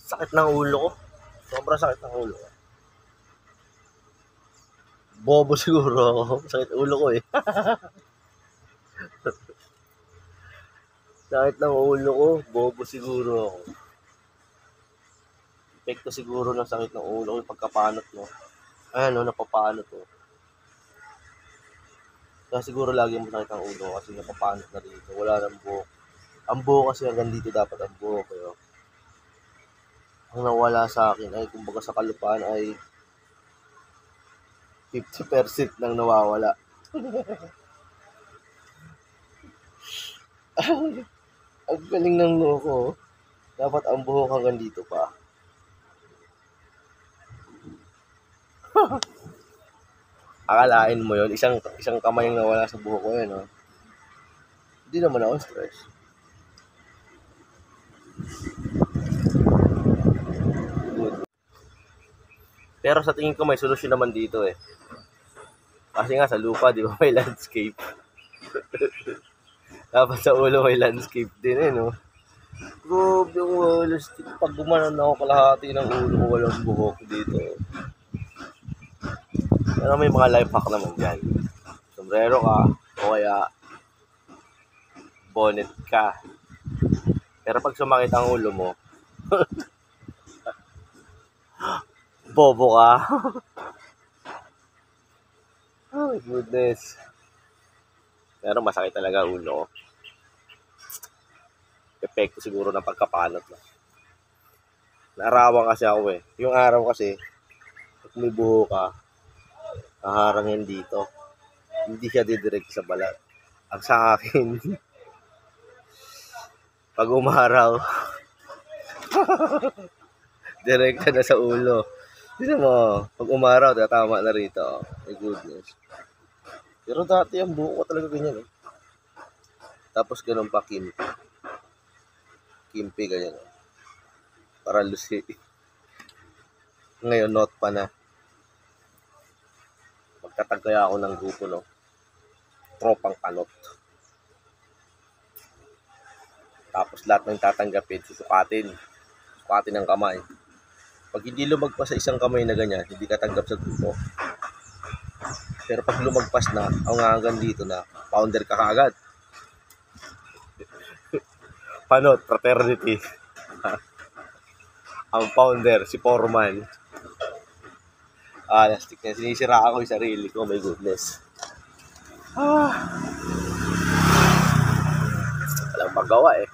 Sakit ng ulo ko. Sobrang sakit ng ulo ko. Bobo siguro ako. Sakit ulo ko eh. Sakit ng ulo ko. Bobo siguro ako. Epekto siguro ng sakit ng ulo ko yung pagkapanot mo. Ayan o, napapanot o. Kaya siguro lagi mo sakit ang ulo kasi napapanot na dito. Wala nang buhok. Ang buhok kasi hanggang dito dapat ang buhok. Pero ang nawala sa akin ay kumbaga sa kalupaan ay 50% nang nawawala. Ang galing ng noo ko. Dapat ang buhok hanggang dito pa. Akalain mo yon isang kamay ang nawala sa buhok ko yun, no? Hindi naman ako stress. Good. Pero sa tingin ko may solusyon naman dito eh. Kasi nga sa lupa, di ba, may landscape. Dapat sa ulo may landscape din eh, no? Grabe yung realistic. Pag gumanon ako kalahati ng ulo ko, walang buhok dito. Pero may mga life hack naman dyan. Sombrero ka, o kaya bonnet ka. Pero pag sumakit ang ulo mo, bobo ka. Oh my goodness. Pero masakit talaga ang ulo ko. Epekto siguro ng pagkapanot na. Naarawan kasi ako eh. Yung araw kasi, pag may buho ka, haharangin dito. Hindi siya didirect sa balat. Ang sa akin, pag umaraw, direkta na sa ulo. Tignan mo, pag umaraw, tatama na rito. My goodness. Pero dati ang buho ko talaga ganyan eh. Tapos ganun pa kimpi ganyan. Para lusi. Ngayon, not pa na. Magtatag kaya ako ng grupo, no? Tropang panot. Tapos lahat ng tatanggapin, susukatin. Sukatin ng kamay. Pag hindi lumagpas sa isang kamay na ganyan, hindi ka tanggap sa grupo. Pero pag lumagpas na, ang hanggang dito na, founder ka kaagad. Panot, fraternity. Ang founder, si Foreman. Lastik na. Sinisira ako yung sarili ko. My goodness. Walang magawa eh.